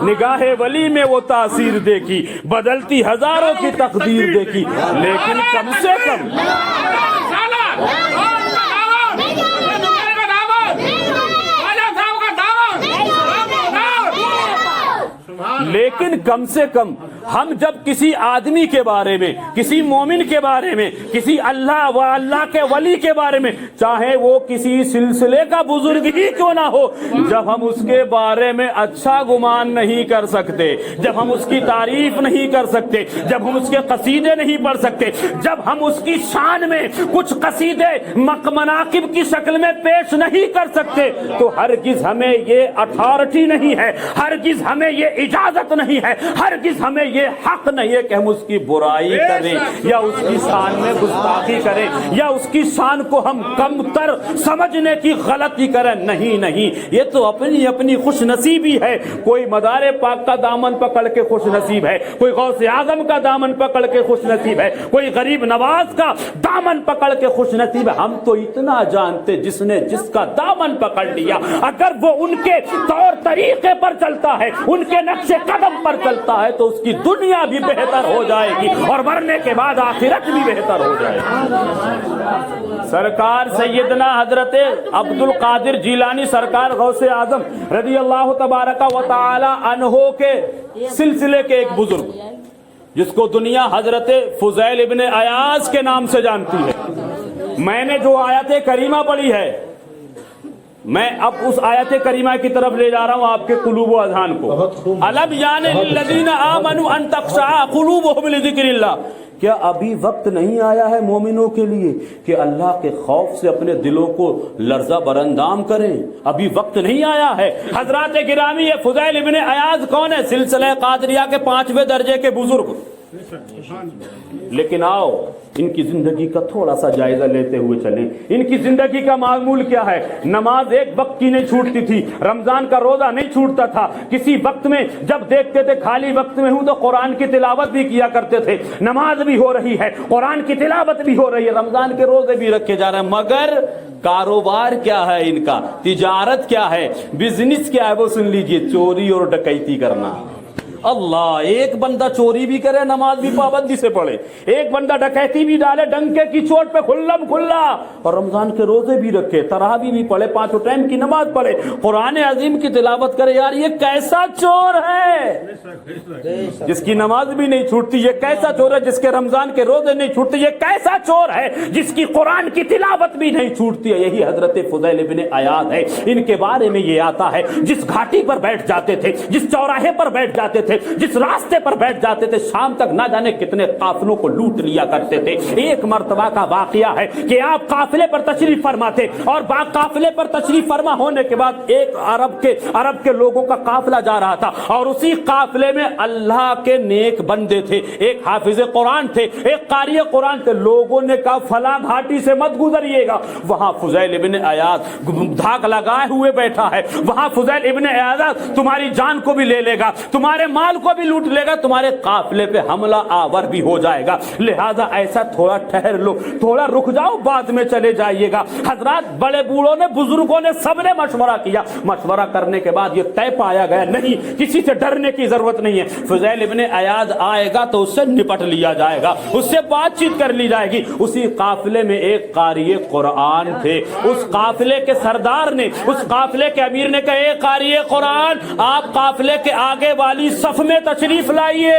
نگاہ ولی میں وہ تاثیر دیکھی، بدلتی ہزاروں کی تقدیر دیکھی، لیکن کم سے کم ہم جب کسی آدمی کے بارے میں، کسی مومن کے بارے میں، کسی اللہ و اللہ کے ولی کے بارے میں، چاہے وہ کسی سلسلے کا بزرگ ہی کیوں نہ ہو، جب ہم اس کے بارے میں اچھا گمان نہیں کر سکتے، جب ہم اس کی تعریف نہیں کر سکتے، جب ہم اس کے قصیدے نہیں پڑھ سکتے، جب ہم اس کی شان میں کچھ قصیدے مناقب کی شکل میں پیش نہیں کر سکتے، تو ہرگز ہمیں یہ اتھارٹی نہیں ہے، ہرگز ہمیں یہ اجازت نہیں ہے، ہرگز ہمیں یہ حق نہیں ہے کہ ہم اس کی برائی کریں یا اس کی شان میں گستاخی کریں یا اس کی شان کو ہم کم تر سمجھنے کی غلطی کریں۔ نہیں، یہ تو اپنی اپنی خوش نصیبی ہے۔ کوئی مدار پاک کا دامن پکڑ کے خوش نصیب ہے، کوئی غوث اعظم کا دامن پکڑ کے خوش نصیب ہے، کوئی غریب نواز کا دامن پکڑ کے خوش نصیب ہے۔ ہم تو اتنا جانتے، جس نے جس کا دامن پکڑ لیا، اگر وہ ان کے طور طریقے پر چلتا ہے، ان کے نقش قدم پر چلتا ہے، تو اس کی دنیا بھی بہتر ہو جائے گی اور مرنے کے بعد آخرت بھی بہتر ہو جائے گی۔ سرکار سیدنا حضرت عبد القادر جیلانی سرکار غوث اعظم رضی اللہ تبارک و تعالی عنہ کے سلسلے کے ایک بزرگ، جس کو دنیا حضرت فضیل ابن عیاض کے نام سے جانتی ہے۔ میں نے جو آیت کریمہ پڑھی ہے، میں اب اس آیت کریمہ کی طرف لے جا رہا ہوں آپ کے قلوب و اذہان کو۔ الم یعن للذین آمنوا ان تخشع قلوبهم لذکر اللہ، کیا ابھی وقت نہیں آیا ہے مومنوں کے لیے کہ اللہ کے خوف سے اپنے دلوں کو لرزہ برندام کریں؟ ابھی وقت نہیں آیا ہے۔ حضرات گرامی، یہ فضیل ابن عیاض کون ہے؟ سلسلہ قادریہ کے 5ویں درجے کے بزرگ۔ لیکن آؤ ان کی زندگی کا تھوڑا سا جائزہ لیتے ہوئے چلیں۔ ان کی زندگی کا معمول کیا ہے؟ نماز ایک وقت کی نہیں چھوٹتی تھی، رمضان کا روزہ نہیں چھوٹتا تھا، کسی وقت میں جب دیکھتے تھے خالی وقت میں ہوں تو قرآن کی تلاوت بھی کیا کرتے تھے، نماز بھی ہو رہی ہے، قرآن کی تلاوت بھی ہو رہی ہے، رمضان کے روزے بھی رکھے جا رہے ہیں، مگر کاروبار کیا ہے ان کا؟ تجارت کیا ہے؟ بزنس کیا ہے؟ وہ سن لیجئے، چوری اور ڈکیتی کرنا۔ اللہ، ایک بندہ چوری بھی کرے، نماز بھی پابندی سے پڑھے، ایک بندہ ڈکیتی بھی ڈالے ڈنکے کی چوٹ پہ کھلم کھلا، اور رمضان کے روزے بھی رکھے، تراویح بھی پڑھے، 5 ٹائم کی نماز پڑھے، قرآن عظیم کی تلاوت کرے۔ یار یہ کیسا چور ہے جس کی نماز بھی نہیں چھوٹتی؟ یہ کیسا چور ہے جس کے رمضان کے روزے نہیں چھوٹتے؟ یہ کیسا چور ہے جس کی قرآن کی تلاوت بھی نہیں چھوٹتی ہے؟ یہی حضرت فضیل ابن عیاض ہے۔ ان کے بارے میں یہ آتا ہے، جس گھاٹی پر بیٹھ جاتے تھے، جس چوراہے پر بیٹھ جاتے تھے، جس راستے پر بیٹھ جاتے تھے، شام تک نہ جانے کتنے قافلوں کو لوٹ لیا کرتے تھے۔ ایک مرتبہ کا واقعہ ہے کہ آپ قافلے پر تشریف فرما تھے، اور قافلے پر تشریف فرما ہونے کے بعد ایک عرب کے لوگوں کا قافلہ جا رہا تھا، اور اسی قافلے میں اللہ کے نیک بندے تھے، ایک حافظ قرآن تھے، ایک قاری قرآن تھے۔ لوگوں نے کہا فلاں گھاٹی سے مت گزریے گا، وہاں فضیل ابن عیاض دھاک لگائے ہوئے بیٹھا ہے، وہاں فضیل ابن عیاض تمہاری جان کو بھی لے لے گا، تمہارے مال کو بھی لوٹ لے گا، تمہارے قافلے پہ حملہ آور بھی ہو جائے گا، لہذا ایسا تھوڑا ٹھہر لو، تھوڑا رک جاؤ، بعد میں چلے جائیے گا۔ حضرات، بڑے بوڑھوں نے، بزرگوں نے، سب نے مشورہ کیا، مشورہ کرنے کے بعد یہ طے پایا گیا نہیں، کسی سے ڈرنے کی ضرورت نہیں ہے، فضیل ابن عیاض آئے گا تو اس سے نپٹ لیا جائے گا، اس سے بات چیت کر لی جائے گی۔ اسی قافلے میں ایک قاری قرآن تھے، اس قافلے کے سردار نے، اس قافلے کے امیر نے کہا، اے قاری قرآن، آپ قافلے کے آگے والی صف میں تشریف لائیے،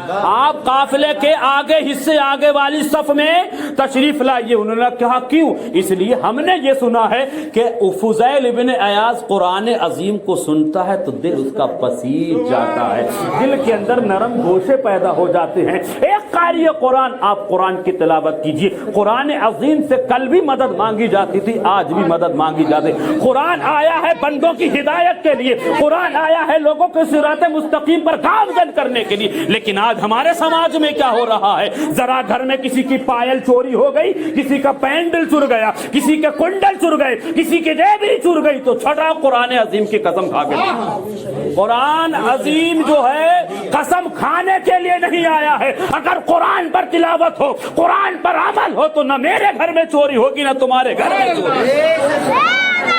آپ قافلے کے آگے حصے، آگے والی صف میں تشریف لائیے۔ انہوں نے کہا کیوں؟ اس لیے ہم نے یہ سنا ہے کہ فضیل ابن عیاض قرآن عظیم کو سنتا ہے تو دل اس کا پسیج جاتا ہے، دل کے اندر نرم گوشے پیدا ہو جاتے ہیں۔ ایک قاری قرآن، آپ قرآن کی تلاوت کیجیے۔ قرآن عظیم سے کل بھی مدد مانگی جاتی تھی، آج بھی مدد مانگی جاتی۔ قرآن آیا ہے بندوں کی ہدایت کے لیے، قرآن آیا ہے لوگوں کو صراط مستقیم پر گامزن کرنے کے لیے، لیکن آج ہمارے سماج میں کیا ہو رہا ہے؟ ذرا گھر میں کسی کی پائل چوری ہو گئی، کسی کا پینڈل چر گیا، کسی کے کنڈل چر گئے، کسی کی جیبری چر گئی، تو چھٹا قرآن عظیم کی قسم کھا کے۔ قرآن عظیم جو ہے قسم کھانے کے لیے نہیں آیا ہے۔ اگر قرآن پر تلاوت ہو، قرآن پر عمل ہو، تو نہ میرے گھر میں چوری ہوگی نہ تمہارے گھر میں چوری۔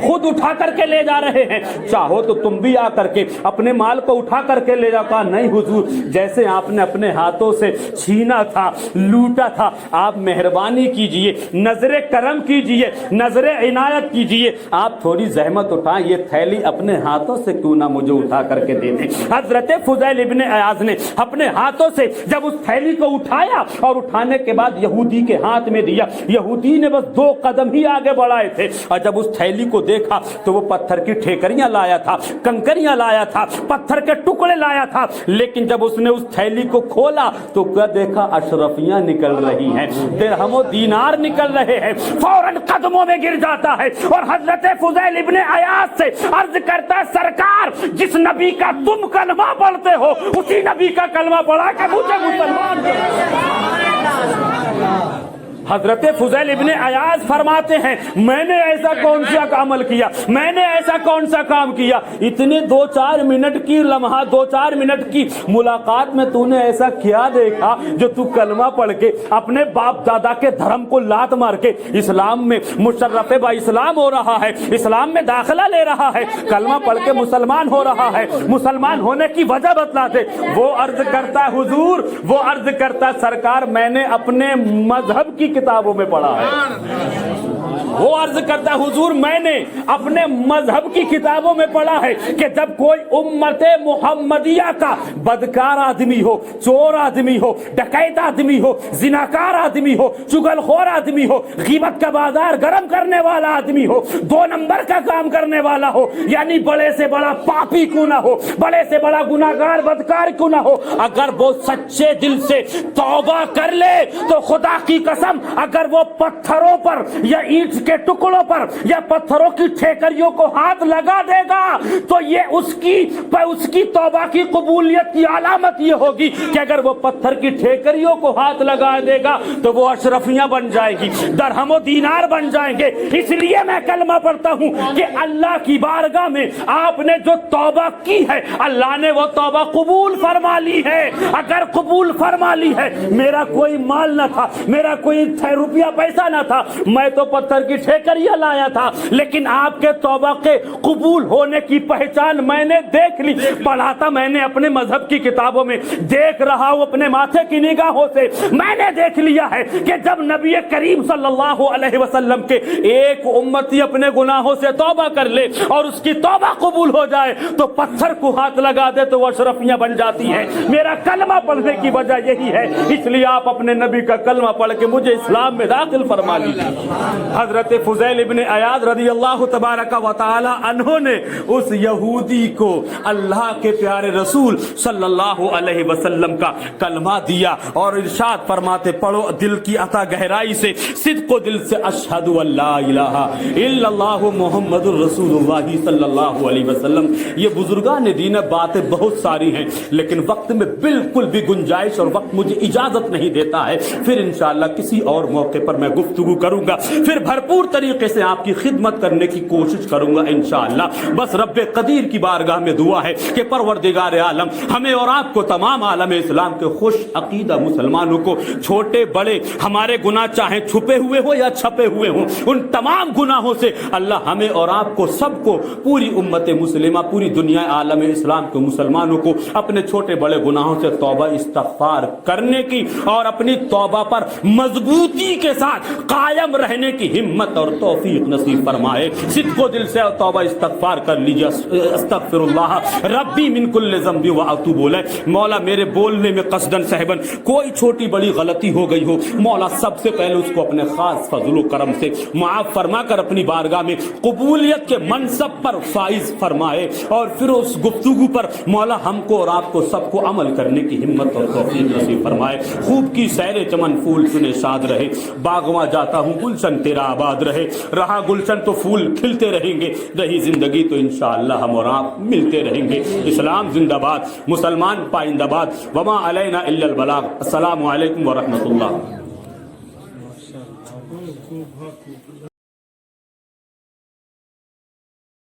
خود اٹھا کر کے لے جا رہے ہیں. چاہو تو تم بھی آ کر کے اپنے مال کو اٹھا کر کے لے جاتا. نہیں حضور, جیسے آپ نے اپنے ہاتھوں سے چھینا تھا, لوٹا تھا, آپ مہربانی کیجئے, نظر کرم کیجئے, نظر عنایت کیجئے, آپ تھوڑی زحمت اٹھائیں, یہ تھیلی اپنے ہاتھوں سے کیوں نہ مجھے اٹھا کر کے دے دیں. حضرت فضیل ابن عیاض نے اپنے ہاتھوں سے جب اس تھیلی کو اٹھایا اور اٹھانے کے بعد یہودی کے ہاتھ میں دیا, یہودی نے بس 2 قدم ہی آگے بڑھائے تھے, اور جب اس تھیلی کو دیکھا تو وہ پتھر کی ٹھیکریاں لایا تھا, کنکریاں لایا تھا, پتھر کے ٹکڑے لایا تھا. لیکن جب اس نے اس تھیلی کو کھولا تو کیا دیکھا؟ اشرفیاں نکل رہی ہیں, درہم و دینار نکل رہے ہیں. فوراً قدموں میں گر جاتا ہے اور حضرت فضیل ابن عیاض سے عرض کرتا ہے, سرکار جس نبی کا تم کلمہ پڑھتے ہو اسی نبی کا کلمہ پڑھا کہ مجھے مسلمان کرو. حضرت فضیل ابن عیاض فرماتے ہیں, میں نے ایسا کون سا عمل کیا, میں نے ایسا کون سا کام کیا, اتنے 2-4 منٹ کی لمحہ 2-4 منٹ کی ملاقات میں تو نے ایسا کیا دیکھا جو تو کلمہ پڑھ کے اپنے باپ دادا کے دھرم کو لات مار کے اسلام میں مشرف با اسلام ہو رہا ہے, اسلام میں داخلہ لے رہا ہے, کلمہ پڑھ کے مسلمان ہو رہا ہے, مسلمان ہونے کی وجہ بتلاتے. وہ عرض کرتا ہے حضور, وہ عرض کرتا ہے سرکار میں نے اپنے مذہب کی کتابوں میں پڑھا ہے. وہ عرض کرتا ہے حضور میں نے اپنے مذہب کی کتابوں میں پڑھا ہے کہ جب کوئی امت محمدیہ کا بدکار آدمی ہو, چور آدمی ہو, ڈکیت آدمی ہو, زناکار آدمی ہو, چغلخور آدمی ہو, غیبت کا بازار گرم کرنے والا آدمی ہو, 2 نمبر کا کام کرنے والا ہو, یعنی بڑے سے بڑا پاپی کیوں نہ ہو, بڑے سے بڑا گناہگار بدکار کیوں نہ ہو, اگر وہ سچے دل سے توبہ کر لے تو خدا کی قسم اگر وہ پتھروں پر یا اینٹ کے ٹکڑوں پر یا پتھروں کی ٹھیکریوں کو ہاتھ لگا دے گا تو یہ اس کی توبہ کی قبولیت کی علامت یہ ہوگی کہ اگر وہ پتھر کی ٹھیکریوں کو ہاتھ لگا دے گا تو وہ اشرفیاں بن جائے گی, درہم و دینار بن جائیں گے. اس لیے میں کلمہ پڑھتا ہوں کہ اللہ کی بارگاہ میں آپ نے جو توبہ کی ہے اللہ نے وہ توبہ قبول فرما لی ہے. اگر قبول فرما لی ہے, میرا کوئی مال نہ تھا, میرا کوئی روپیہ پیسہ نہ تھا, میں تو پتھر کی ٹھیکریاں لایا تھا, لیکن آپ کے توبہ کے قبول ہونے کی پہچان میں نے دیکھ لی. پڑھا تھا میں نے اپنے مذہب کی کتابوں میں, دیکھ رہا ہوں اپنے ماتھے کی نگاہوں سے, میں نے دیکھ لیا ہے کہ جب نبی کریم صلی اللہ علیہ وسلم کے ایک امتی اپنے گناہوں سے توبہ کر لے اور اس کی توبہ قبول ہو جائے تو پتھر کو ہاتھ لگا دے تو وہ اشرفیاں بن جاتی ہیں. میرا کلمہ پڑھنے کی وجہ یہی ہے, اس لیے آپ اپنے نبی کا کلمہ پڑھ کے مجھے اسلام میں داخل فرما لیجیے. حضرت فضیل ابن عیاض رضی اللہ تبارک و تعالی عنہ نے اس یہودی کو اللہ کے پیارے رسول صلی اللہ علیہ وسلم کا کلمہ دیا اور ارشاد فرماتے, پڑھو دل کی عطا گہرائی سے, صدق و دل سے, اشہد ان لا الہ الا اللہ محمد الرسول اللہ صلی اللہ علیہ وسلم. یہ بزرگان دین باتیں بہت ساری ہیں لیکن وقت میں بالکل بھی گنجائش اور وقت مجھے اجازت نہیں دیتا ہے. پھر انشاءاللہ کسی اور موقع پر میں گفتگو کروں گا, پھر بھرپور طریقے سے آپ کی خدمت کرنے کی کوشش کروں گا انشاءاللہ. بس رب قدیر کی بارگاہ میں دعا ہے کہ پروردگار عالم ہمیں اور آپ کو, تمام عالم اسلام کے خوش عقیدہ مسلمانوں کو, چھوٹے بڑے ہمارے گناہ چاہے چھپے ہوئے ہو یا چھپے ہوئے ہوں, ان تمام گناہوں سے اللہ ہمیں اور آپ کو سب کو, پوری امت مسلمہ, پوری دنیا عالم اسلام کے مسلمانوں کو اپنے چھوٹے بڑے گناہوں سے توبہ استغفار کرنے کی اور اپنی توبہ پر مضبوطی کے ساتھ قائم رہنے کی ہمت اور توفیق نصیب فرمائے. صدق و دل سے توبہ استغفار کر لیجیے. استغفر اللہ ربی من کل ذنب و اتوب الیہ. مولا میرے بولنے میں قصدن صحبن کوئی چھوٹی بڑی غلطی ہو گئی ہو, مولا سب سے پہلے اس کو اپنے خاص فضل و کرم سے معاف فرما کر اپنی بارگاہ میں قبولیت کے منصب پر فائز فرمائے اور پھر اس گفتگو پر مولا ہم کو اور آپ کو سب کو عمل کرنے کی ہمت اور توفیق نصیب فرمائے. خوب کی سیر چمن پھول چنے شاد رہے, باغواں جاتا ہوں گلشن تیرا آباد رہے, رہا گلشن تو پھول کھلتے رہیں گے, رہی زندگی تو انشاءاللہ ہم اور آپ ملتے رہیں گے. اسلام زندہ باد, مسلمان پائندہ باد, وما علینا الا البلاغ. السلام علیکم ورحمۃ اللہ.